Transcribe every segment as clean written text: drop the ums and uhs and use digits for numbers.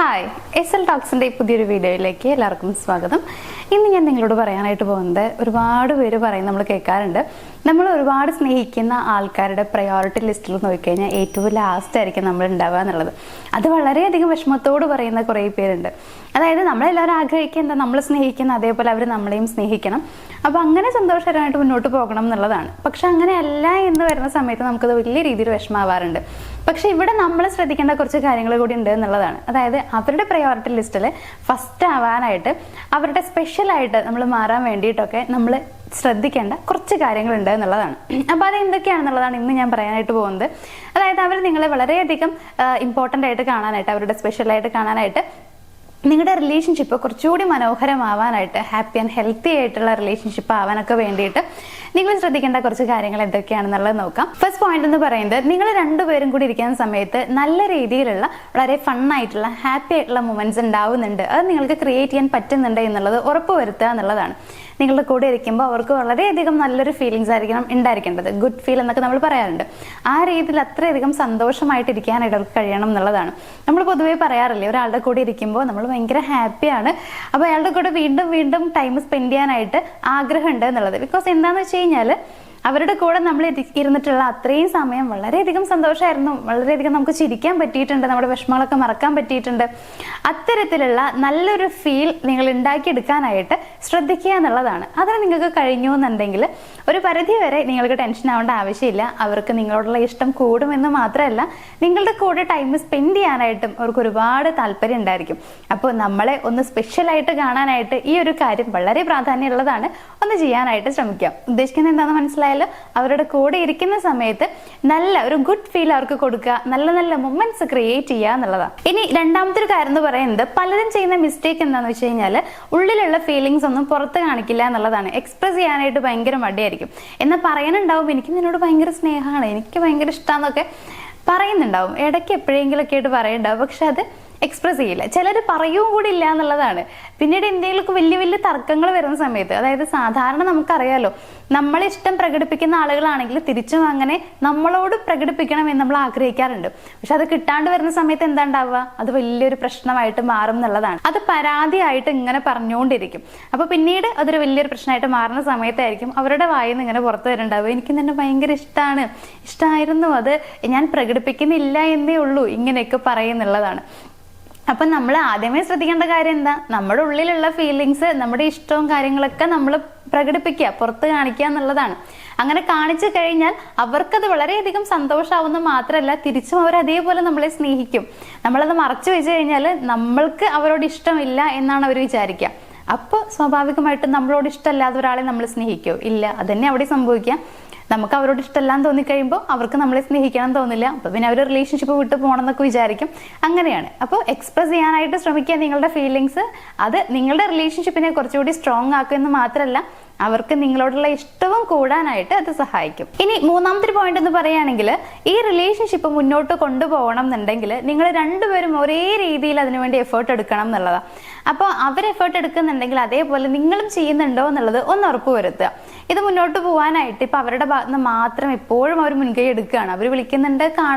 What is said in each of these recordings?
Hi, SL ടോക്സിൻ്റെ പുതിയൊരു വീഡിയോയിലേക്ക് എല്ലാവർക്കും സ്വാഗതം. ഇന്ന് ഞാൻ നിങ്ങളോട് പറയാനായിട്ട് പോകുന്നത്, ഒരുപാട് പേര് പറയും, നമ്മൾ കേൾക്കാറുണ്ട്, നമ്മൾ ഒരുപാട് സ്നേഹിക്കുന്ന ആൾക്കാരുടെ പ്രയോറിറ്റി ലിസ്റ്റിൽ നോക്കിക്കഴിഞ്ഞാൽ ഏറ്റവും ലാസ്റ്റ് ആയിരിക്കും നമ്മൾ ഉണ്ടാവുക എന്നുള്ളത്. അത് വളരെയധികം വിഷമത്തോട് പറയുന്ന കുറേ പേരുണ്ട്. അതായത് നമ്മളെല്ലാവരും ആഗ്രഹിക്കുക എന്താ, നമ്മൾ സ്നേഹിക്കുന്ന അതേപോലെ അവർ നമ്മളെയും സ്നേഹിക്കണം, അപ്പോൾ അങ്ങനെ സന്തോഷകരമായിട്ട് മുന്നോട്ട് പോകണം എന്നുള്ളതാണ്. പക്ഷെ അങ്ങനെയല്ല എന്ന് വരുന്ന സമയത്ത് നമുക്കത് വലിയ രീതിയിൽ വിഷമാവാറുണ്ട്. പക്ഷെ ഇവിടെ നമ്മൾ ശ്രദ്ധിക്കേണ്ട കുറച്ച് കാര്യങ്ങൾ കൂടി ഉണ്ട് എന്നുള്ളതാണ്. അതായത് അവരുടെ പ്രയോറിറ്റി ലിസ്റ്റിൽ ഫസ്റ്റ് ആവാനായിട്ട്, അവരുടെ സ്പെഷ്യലായിട്ട് നമ്മൾ മാറാൻ വേണ്ടിയിട്ടൊക്കെ നമ്മൾ ശ്രദ്ധിക്കേണ്ട കുറച്ച് കാര്യങ്ങളുണ്ട് എന്നുള്ളതാണ്. അപ്പോൾ അത് എന്തൊക്കെയാണെന്നുള്ളതാണ് ഇന്ന് ഞാൻ പറയാനായിട്ട് പോകുന്നത്. അതായത് അവർ നിങ്ങളെ വളരെയധികം ഇമ്പോർട്ടൻ്റ് ആയിട്ട് കാണാനായിട്ട്, അവരുടെ സ്പെഷ്യലായിട്ട് കാണാനായിട്ട്, നിങ്ങളുടെ റിലേഷൻഷിപ്പ് കുറച്ചുകൂടി മനോഹരമാവാനായിട്ട്, ഹാപ്പി ആൻഡ് ഹെൽത്തി ആയിട്ടുള്ള റിലേഷൻഷിപ്പ് ആവാനൊക്കെ വേണ്ടിയിട്ട് നിങ്ങൾ ശ്രദ്ധിക്കേണ്ട കുറച്ച് കാര്യങ്ങൾ എന്തൊക്കെയാണെന്നുള്ളത് നോക്കാം. ഫസ്റ്റ് പോയിന്റ് എന്ന് പറയുന്നത്, നിങ്ങൾ രണ്ടുപേരും കൂടി ഇരിക്കുന്ന സമയത്ത് നല്ല രീതിയിലുള്ള വളരെ ഫണ്ണായിട്ടുള്ള ഹാപ്പി ആയിട്ടുള്ള മൊമെന്റ്സ് ഉണ്ടാവുന്നുണ്ട്, അത് നിങ്ങൾക്ക് ക്രിയേറ്റ് ചെയ്യാൻ പറ്റുന്നുണ്ട് എന്നുള്ളത് ഉറപ്പുവരുത്തുക എന്നുള്ളതാണ്. നിങ്ങളുടെ കൂടെ ഇരിക്കുമ്പോൾ അവർക്ക് വളരെയധികം നല്ലൊരു ഫീലിങ്സ് ആയിരിക്കണം ഉണ്ടായിരിക്കേണ്ടത്. ഗുഡ് ഫീൽ എന്നൊക്കെ നമ്മൾ പറയാറുണ്ട്. ആ രീതിയിൽ അത്രയധികം സന്തോഷമായിട്ടിരിക്കാനായിട്ട് അവർക്ക് കഴിയണം എന്നുള്ളതാണ്. നമ്മൾ പൊതുവേ പറയാറില്ലേ, ഒരാളുടെ കൂടെ ഇരിക്കുമ്പോൾ നമ്മൾ ഭയങ്കര ഹാപ്പിയാണ്, അപ്പോൾ അയാളുടെ കൂടെ വീണ്ടും വീണ്ടും ടൈം സ്പെൻഡ് ചെയ്യാനായിട്ട് ആഗ്രഹമുണ്ട് എന്നുള്ളത്. ബിക്കോസ് എന്താണെന്ന് വെച്ച് കഴിഞ്ഞാൽ, അവരുടെ കൂടെ നമ്മൾ ഇരുന്നിട്ടുള്ള അത്രയും സമയം വളരെയധികം സന്തോഷമായിരുന്നു, വളരെയധികം നമുക്ക് ചിരിക്കാൻ പറ്റിയിട്ടുണ്ട്, നമ്മുടെ വിഷമങ്ങളൊക്കെ മറക്കാൻ പറ്റിയിട്ടുണ്ട്. അത്തരത്തിലുള്ള നല്ലൊരു ഫീൽ നിങ്ങൾ ഉണ്ടാക്കിയെടുക്കാനായിട്ട് ശ്രദ്ധിക്കുക എന്നുള്ളതാണ്. അതിന് നിങ്ങൾക്ക് കഴിഞ്ഞു എന്നുണ്ടെങ്കിൽ ഒരു പരിധി വരെ നിങ്ങൾക്ക് ടെൻഷൻ ആവേണ്ട ആവശ്യമില്ല. അവർക്ക് നിങ്ങളോടുള്ള ഇഷ്ടം കൂടുമെന്ന് മാത്രമല്ല, നിങ്ങളുടെ കൂടെ ടൈം സ്പെൻഡ് ചെയ്യാനായിട്ടും അവർക്ക് ഒരുപാട് താല്പര്യം ഉണ്ടായിരിക്കും. അപ്പോൾ നമ്മളെ ഒന്ന് സ്പെഷ്യലായിട്ട് കാണാനായിട്ട് ഈ ഒരു കാര്യം വളരെ പ്രാധാന്യമുള്ളതാണ്. ഒന്ന് ചെയ്യാനായിട്ട് ശ്രമിക്കാം. ഉദ്ദേശിക്കുന്നത് എന്താണെന്ന് മനസ്സിലായി. അവരുടെ കൂടെ ഇരിക്കുന്ന സമയത്ത് നല്ല ഒരു ഗുഡ് ഫീൽ അവർക്ക് കൊടുക്കുക, നല്ല നല്ല മൊമെന്റ്സ് ക്രിയേറ്റ് ചെയ്യുക എന്നുള്ളതാണ്. ഇനി രണ്ടാമത്തെ ഒരു കാര്യം എന്ന് പറയുന്നത്, പലരും ചെയ്യുന്ന മിസ്റ്റേക്ക് എന്താണെന്ന് വെച്ച് കഴിഞ്ഞാൽ, ഉള്ളിലുള്ള ഫീലിങ്സ് ഒന്നും പുറത്ത് കാണിക്കില്ല എന്നുള്ളതാണ്. എക്സ്പ്രസ് ചെയ്യാനായിട്ട് ഭയങ്കര മടിയായിരിക്കും. എന്നാൽ പറയാനുണ്ടാവും, എനിക്ക് നിന്നോട് ഭയങ്കര സ്നേഹമാണ്, എനിക്ക് ഭയങ്കര ഇഷ്ടമാണെന്നൊക്കെ പറയുന്നുണ്ടാവും, ഇടയ്ക്ക് എപ്പോഴെങ്കിലൊക്കെ ആയിട്ട് പറയുന്നുണ്ടാവും. പക്ഷെ അത് എക്സ്പ്രസ് ചെയ്യില്ല. ചിലർ പറയുകയും കൂടി ഇല്ല എന്നുള്ളതാണ്. പിന്നീട് എന്തെങ്കിലുമൊക്കെ വലിയ വലിയ തർക്കങ്ങൾ വരുന്ന സമയത്ത്, അതായത് സാധാരണ നമുക്കറിയാലോ, നമ്മളിഷ്ടം പ്രകടിപ്പിക്കുന്ന ആളുകളാണെങ്കിൽ തിരിച്ചും അങ്ങനെ നമ്മളോട് പ്രകടിപ്പിക്കണം എന്ന് നമ്മൾ ആഗ്രഹിക്കാറുണ്ട്. പക്ഷെ അത് കിട്ടാണ്ട് വരുന്ന സമയത്ത് എന്താ ഉണ്ടാവുക, അത് വലിയൊരു പ്രശ്നമായിട്ട് മാറും എന്നുള്ളതാണ്. അത് പരാതിയായിട്ട് ഇങ്ങനെ പറഞ്ഞുകൊണ്ടിരിക്കും. അപ്പൊ പിന്നീട് അതൊരു വലിയൊരു പ്രശ്നമായിട്ട് മാറുന്ന സമയത്തായിരിക്കും അവരുടെ വായിൽ നിന്ന് ഇങ്ങനെ പുറത്തു വരുന്നുണ്ടാവുക, എനിക്ക് തന്നെ ഭയങ്കര ഇഷ്ടമായിരുന്നു, അത് ഞാൻ പ്രകടിപ്പിക്കുന്നില്ല എന്നേ ഉള്ളൂ, ഇങ്ങനെയൊക്കെ പറയുന്നുള്ളതാണ്. അപ്പൊ നമ്മൾ ആദ്യമേ ശ്രദ്ധിക്കേണ്ട കാര്യം എന്താ, നമ്മുടെ ഉള്ളിലുള്ള ഫീലിങ്സ്, നമ്മുടെ ഇഷ്ടവും കാര്യങ്ങളൊക്കെ നമ്മൾ പ്രകടിപ്പിക്കുക, പുറത്ത് കാണിക്കുക എന്നുള്ളതാണ്. അങ്ങനെ കാണിച്ചു കഴിഞ്ഞാൽ അവർക്കത് വളരെയധികം സന്തോഷമാവുന്ന മാത്രമല്ല, തിരിച്ചും അവർ അതേപോലെ നമ്മളെ സ്നേഹിക്കും. നമ്മളത് മറച്ചു വെച്ച് കഴിഞ്ഞാൽ നമ്മൾക്ക് അവരോട് ഇഷ്ടമില്ല എന്നാണ് അവർ വിചാരിക്കുക. അപ്പോൾ സ്വാഭാവികമായിട്ടും നമ്മളോട് ഇഷ്ടമല്ലാത്ത ഒരാളെ നമ്മൾ സ്നേഹിക്കോ? ഇല്ല. അതന്നെ അവിടെ സംഭവിക്കാം. നമുക്ക് അവരോട് ഇഷ്ടമല്ലാന്ന് തോന്നിക്കഴിയുമ്പോൾ അവർക്ക് നമ്മളെ സ്നേഹിക്കണം തോന്നില്ല. അപ്പോൾ പിന്നെ അവർ റിലേഷൻഷിപ്പ് വിട്ട് പോകണം എന്നൊക്കെ വിചാരിക്കും. അങ്ങനെയാണ്. അപ്പോൾ എക്സ്പ്രസ് ചെയ്യാനായിട്ട് ശ്രമിക്കുക നിങ്ങളുടെ ഫീലിങ്സ്. അത് നിങ്ങളുടെ റിലേഷൻഷിപ്പിനെ കുറച്ചുകൂടി സ്ട്രോങ് ആക്കുമെന്ന് മാത്രമല്ല, അവർക്ക് നിങ്ങളോടുള്ള ഇഷ്ടവും കൂടാനായിട്ട് അത് സഹായിക്കും. ഇനി മൂന്നാമത്തെ പോയിന്റ് എന്ന് പറയുകയാണെങ്കിൽ, ഈ റിലേഷൻഷിപ്പ് മുന്നോട്ട് കൊണ്ടുപോകണം എന്നുണ്ടെങ്കിൽ നിങ്ങൾ രണ്ടുപേരും ഒരേ രീതിയിൽ അതിനുവേണ്ടി എഫേർട്ട് എടുക്കണം എന്നുള്ളതാണ്. അപ്പോൾ അവർ എഫേർട്ട് എടുക്കുന്നുണ്ടെങ്കിൽ അതേപോലെ നിങ്ങളും ചെയ്യുന്നുണ്ടോ എന്നുള്ളത് ഒന്ന് ഉറപ്പുവരുത്തുക. ഇത് മുന്നോട്ട് പോകാനായിട്ട് ഇപ്പൊ അവരുടെ ഭാഗത്ത് നിന്ന് മാത്രം എപ്പോഴും അവർ മുൻകൈ എടുക്കുകയാണ്. അവർ വിളിക്കുന്നുണ്ട്,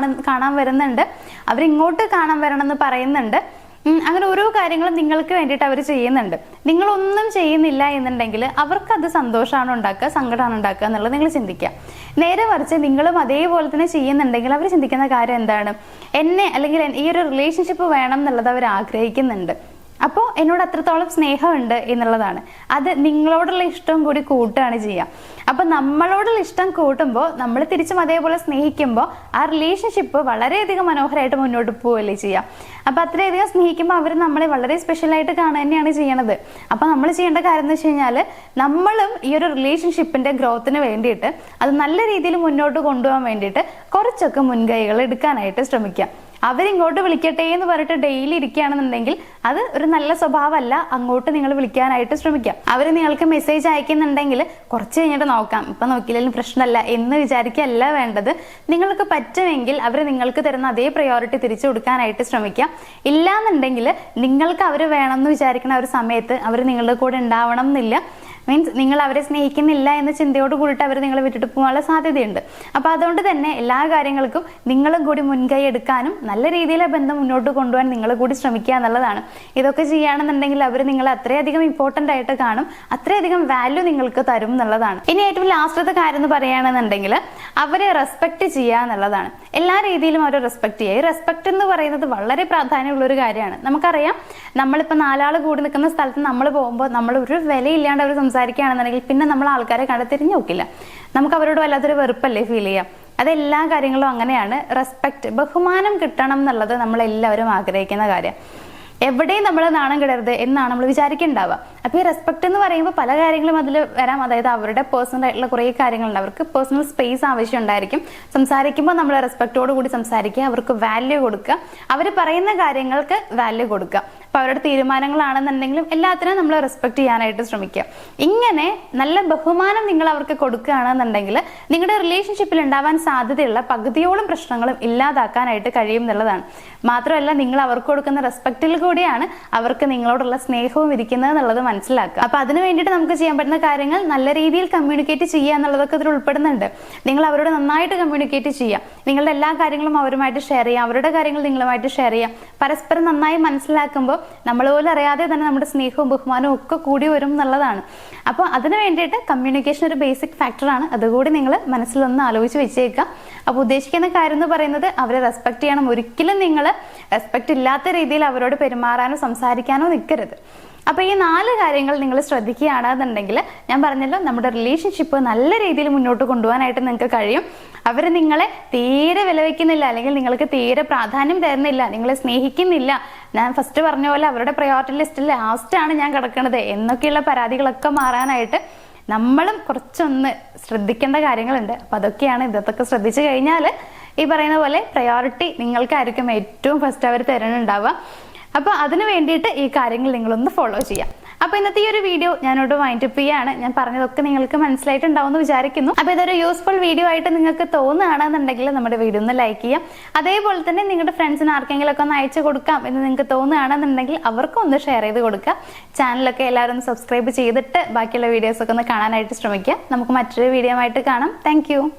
കാണാൻ വരുന്നുണ്ട്, അവരിങ്ങോട്ട് കാണാൻ വരണം എന്ന് പറയുന്നുണ്ട്. അങ്ങനെ ഓരോ കാര്യങ്ങളും നിങ്ങൾക്ക് വേണ്ടിയിട്ട് അവർ ചെയ്യുന്നുണ്ട്. നിങ്ങളൊന്നും ചെയ്യുന്നില്ല എന്നുണ്ടെങ്കിൽ അവർക്കത് സന്തോഷമാണ് ഉണ്ടാക്കുക, സങ്കടമാണ് ഉണ്ടാക്കുക എന്നുള്ളത് നിങ്ങൾ ചിന്തിക്കുക. നേരെ മറിച്ച് നിങ്ങളും അതേപോലെ തന്നെ ചെയ്യുന്നുണ്ടെങ്കിൽ അവർ ചിന്തിക്കുന്ന കാര്യം എന്താണ്, എന്നെ അല്ലെങ്കിൽ ഈ ഒരു റിലേഷൻഷിപ്പ് വേണം എന്നുള്ളത് അവർ ആഗ്രഹിക്കുന്നുണ്ട്, അപ്പോൾ എന്നോട് അത്രത്തോളം സ്നേഹമുണ്ട് എന്നുള്ളതാണ്. അത് നിങ്ങളോടുള്ള ഇഷ്ടം കൂടി കൂട്ടുകയാണ് ചെയ്യുക. അപ്പൊ നമ്മളോടുള്ള ഇഷ്ടം കൂട്ടുമ്പോൾ, നമ്മൾ തിരിച്ചും അതേപോലെ സ്നേഹിക്കുമ്പോൾ ആ റിലേഷൻഷിപ്പ് വളരെയധികം മനോഹരമായിട്ട് മുന്നോട്ട് പോവുകയല്ലേ ചെയ്യാം. അപ്പൊ അത്രയധികം സ്നേഹിക്കുമ്പോൾ അവർ നമ്മളെ വളരെ സ്പെഷ്യലായിട്ട് കാണുക തന്നെയാണ് ചെയ്യണത്. അപ്പൊ നമ്മൾ ചെയ്യേണ്ട കാര്യം എന്ന് വെച്ച് കഴിഞ്ഞാൽ, നമ്മളും ഈ ഒരു റിലേഷൻഷിപ്പിന്റെ ഗ്രോത്തിന് വേണ്ടിയിട്ട്, അത് നല്ല രീതിയിൽ മുന്നോട്ട് കൊണ്ടുപോകാൻ വേണ്ടിയിട്ട് കുറച്ചൊക്കെ മുൻകൈകൾ എടുക്കാനായിട്ട് ശ്രമിക്കാം. അവരിങ്ങോട്ട് വിളിക്കട്ടെ എന്ന് പറഞ്ഞിട്ട് ഡെയിലി ഇരിക്കുകയാണെന്നുണ്ടെങ്കിൽ അത് ഒരു നല്ല സ്വഭാവമല്ല. അങ്ങോട്ട് നിങ്ങൾ വിളിക്കാനായിട്ട് ശ്രമിക്കാം. അവർ നിങ്ങൾക്ക് മെസ്സേജ് അയക്കുന്നുണ്ടെങ്കിൽ കുറച്ച് കഴിഞ്ഞിട്ട് നോക്കാം, ഇപ്പൊ നോക്കിയില്ലെങ്കിലും പ്രശ്നമല്ല എന്ന് വിചാരിക്കുകയല്ല വേണ്ടത്. നിങ്ങൾക്ക് പറ്റുമെങ്കിൽ അവർ നിങ്ങൾക്ക് തരുന്ന അതേ പ്രയോറിറ്റി തിരിച്ചു കൊടുക്കാനായിട്ട് ശ്രമിക്കാം. ഇല്ലാന്നുണ്ടെങ്കിൽ നിങ്ങൾക്ക് അവർ വേണമെന്ന് വിചാരിക്കുന്ന ഒരു സമയത്ത് അവർ നിങ്ങളുടെ കൂടെ ഉണ്ടാവണം എന്നില്ല. മീൻസ് നിങ്ങൾ അവരെ സ്നേഹിക്കുന്നില്ല എന്ന ചിന്തയോട് കൂടിയിട്ട് അവർ നിങ്ങളെ വിട്ടിട്ട് പോകാനുള്ള സാധ്യതയുണ്ട്. അപ്പൊ അതുകൊണ്ട് തന്നെ എല്ലാ കാര്യങ്ങൾക്കും നിങ്ങളും കൂടി മുൻകൈ എടുക്കാനും നല്ല രീതിയിലെ ബന്ധം മുന്നോട്ട് കൊണ്ടുപോകാൻ നിങ്ങൾ കൂടി ശ്രമിക്കുക എന്നുള്ളതാണ്. ഇതൊക്കെ ചെയ്യുകയാണെന്നുണ്ടെങ്കിൽ അവർ നിങ്ങളെ അത്രയധികം ഇമ്പോർട്ടന്റ് ആയിട്ട് കാണും, അത്രയധികം വാല്യൂ നിങ്ങൾക്ക് തരും എന്നുള്ളതാണ്. ഇനി ഏറ്റവും ലാസ്റ്റത്തെ കാര്യം എന്ന് പറയുകയാണെന്നുണ്ടെങ്കിൽ അവരെ റെസ്പെക്ട് ചെയ്യുക എന്നുള്ളതാണ്. എല്ലാ രീതിയിലും അവരെ റെസ്പെക്ട് ചെയ്യുക. ഈ റെസ്പെക്ട് എന്ന് പറയുന്നത് വളരെ പ്രാധാന്യമുള്ള ഒരു കാര്യമാണ്. നമുക്കറിയാം, നമ്മളിപ്പോൾ നാലാൾ കൂടി നിൽക്കുന്ന സ്ഥലത്ത് നമ്മൾ പോകുമ്പോൾ നമ്മൾ ഒരു വിലയില്ലാണ്ട് അവർ സംസാരിക്കുകയാണെന്നുണ്ടെങ്കിൽ പിന്നെ നമ്മൾ ആൾക്കാരെ കണ്ട് തിരിഞ്ഞു നോക്കില്ല. നമുക്ക് അവരോട് വല്ലാത്തൊരു വെറുപ്പല്ലേ ഫീൽ ചെയ്യാം. അതെല്ലാ കാര്യങ്ങളും അങ്ങനെയാണ്. റെസ്പെക്ട്, ബഹുമാനം കിട്ടണം എന്നുള്ളത് നമ്മളെല്ലാവരും ആഗ്രഹിക്കുന്ന കാര്യം. എവിടെയും നമ്മൾ നാണം കിടരുത് എന്നാണ് നമ്മൾ വിചാരിക്കുന്നുണ്ടാവുക. അപ്പൊ ഈ റെസ്പെക്ട് എന്ന് പറയുമ്പോൾ പല കാര്യങ്ങളും അതിൽ വരാം. അതായത് അവരുടെ പേഴ്സണൽ ആയിട്ടുള്ള കുറേ കാര്യങ്ങളുണ്ട്. അവർക്ക് പേഴ്സണൽ സ്പേസ് ആവശ്യം ഉണ്ടായിരിക്കും. സംസാരിക്കുമ്പോൾ നമ്മൾ റെസ്പെക്റ്റോട് കൂടി സംസാരിക്കുക, അവർക്ക് വാല്യൂ കൊടുക്കുക, അവർ പറയുന്ന കാര്യങ്ങൾക്ക് വാല്യൂ കൊടുക്കുക. അപ്പൊ അവരുടെ തീരുമാനങ്ങളാണെന്നുണ്ടെങ്കിലും എല്ലാത്തിനും നമ്മൾ റെസ്പെക്ട് ചെയ്യാനായിട്ട് ശ്രമിക്കുക. ഇങ്ങനെ നല്ല ബഹുമാനം നിങ്ങൾ അവർക്ക് കൊടുക്കുകയാണെന്നുണ്ടെങ്കിൽ നിങ്ങളുടെ റിലേഷൻഷിപ്പിൽ ഉണ്ടാവാൻ സാധ്യതയുള്ള പകുതിയോളം പ്രശ്നങ്ങളും ഇല്ലാതാക്കാനായിട്ട് കഴിയും എന്നുള്ളതാണ്. മാത്രമല്ല, നിങ്ങൾ അവർക്ക് കൊടുക്കുന്ന റെസ്പെക്റ്റിൽ കൂടിയാണ് അവർക്ക് നിങ്ങളോടുള്ള സ്നേഹവും ഇരിക്കുന്നത് എന്നുള്ളത് മനസ്സിലാക്കുക. അപ്പൊ അതിന് വേണ്ടിയിട്ട് നമുക്ക് ചെയ്യാൻ പറ്റുന്ന കാര്യങ്ങൾ നല്ല രീതിയിൽ കമ്മ്യൂണിക്കേറ്റ് ചെയ്യുക എന്നുള്ളതൊക്കെ ഇതിൽ ഉൾപ്പെടുന്നുണ്ട്. നിങ്ങൾ അവരോട് നന്നായിട്ട് കമ്മ്യൂണിക്കേറ്റ് ചെയ്യുക, നിങ്ങളുടെ എല്ലാ കാര്യങ്ങളും അവരുമായിട്ട് ഷെയർ ചെയ്യുക, അവരുടെ കാര്യങ്ങൾ നിങ്ങളുമായിട്ട് ഷെയർ ചെയ്യുക. പരസ്പരം നന്നായി മനസ്സിലാക്കുമ്പോൾ നമ്മൾ പോലും അറിയാതെ തന്നെ നമ്മുടെ സ്നേഹവും ബഹുമാനവും ഒക്കെ കൂടി വരും എന്നുള്ളതാണ്. അപ്പോൾ അതിന് വേണ്ടിയിട്ട് കമ്മ്യൂണിക്കേഷൻ ഒരു ബേസിക് ഫാക്ടറാണ്. അതുകൂടി നിങ്ങൾ മനസ്സിലൊന്ന് ആലോചിച്ച് വെച്ചേക്കുക. അപ്പോൾ ഉദ്ദേശിക്കുന്ന കാര്യം എന്ന് പറയുന്നത് അവരെ റെസ്പെക്ട് ചെയ്യണം. ഒരിക്കലും നിങ്ങൾ റെസ്പെക്ട് ഇല്ലാത്ത രീതിയിൽ അവരോട് പെരുമാറാനോ സംസാരിക്കാനോ നിൽക്കരുത്. അപ്പൊ ഈ 4 കാര്യങ്ങൾ നിങ്ങൾ ശ്രദ്ധിക്കുകയാണെന്നുണ്ടെങ്കിൽ ഞാൻ പറഞ്ഞല്ലോ, നമ്മുടെ റിലേഷൻഷിപ്പ് നല്ല രീതിയിൽ മുന്നോട്ട് കൊണ്ടുപോകാനായിട്ട് നിങ്ങൾക്ക് കഴിയും. അവർ നിങ്ങളെ തീരെ വിലവെക്കുന്നില്ല, അല്ലെങ്കിൽ നിങ്ങൾക്ക് തീരെ പ്രാധാന്യം തരുന്നില്ല, നിങ്ങളെ സ്നേഹിക്കുന്നില്ല, ഞാൻ ഫസ്റ്റ് പറഞ്ഞ പോലെ അവരുടെ പ്രയോറിറ്റി ലിസ്റ്റിൽ ലാസ്റ്റാണ് ഞാൻ കിടക്കുന്നത് എന്നൊക്കെയുള്ള പരാതികളൊക്കെ മാറാനായിട്ട് നമ്മളും കുറച്ചൊന്ന് ശ്രദ്ധിക്കേണ്ട കാര്യങ്ങളുണ്ട്. അപ്പൊ അതൊക്കെയാണ്. ഇതൊക്കെ ശ്രദ്ധിച്ചു കഴിഞ്ഞാൽ ഈ പറയുന്ന പോലെ പ്രയോറിറ്റി നിങ്ങൾക്കായിരിക്കും ഏറ്റവും ഫസ്റ്റ് അവർ തരുന്നുണ്ടാവുക. അപ്പൊ അതിന് വേണ്ടിയിട്ട് ഈ കാര്യങ്ങൾ നിങ്ങളൊന്ന് ഫോളോ ചെയ്യാം. അപ്പൊ ഇന്നത്തെ ഈ ഒരു വീഡിയോ ഞാനോട് വൈൻഡപ്പ് ചെയ്യാണ്. ഞാൻ പറഞ്ഞതൊക്കെ നിങ്ങൾക്ക് മനസ്സിലായിട്ടുണ്ടാവും എന്ന് വിചാരിക്കുന്നു. അപ്പൊ ഇതൊരു യൂസ്ഫുൾ വീഡിയോ ആയിട്ട് നിങ്ങൾക്ക് തോന്നുകയാണെന്നുണ്ടെങ്കിൽ നമ്മുടെ വീഡിയോ ഒന്ന് ലൈക്ക് ചെയ്യാം. അതേപോലെ തന്നെ നിങ്ങളുടെ ഫ്രണ്ട്സിന് ആർക്കെങ്കിലും ഒക്കെ ഒന്ന് അയച്ചു കൊടുക്കാം എന്ന് നിങ്ങൾക്ക് തോന്നുകയാണെന്നുണ്ടെങ്കിൽ അവർക്കും ഒന്ന് ഷെയർ ചെയ്ത് കൊടുക്കുക. ചാനലൊക്കെ എല്ലാവരും ഒന്ന് സബ്സ്ക്രൈബ് ചെയ്തിട്ട് ബാക്കിയുള്ള വീഡിയോസ് ഒക്കെ ഒന്ന് കാണാനായിട്ട് ശ്രമിക്കുക. നമുക്ക് മറ്റൊരു വീഡിയോ ആയിട്ട് കാണാം. താങ്ക്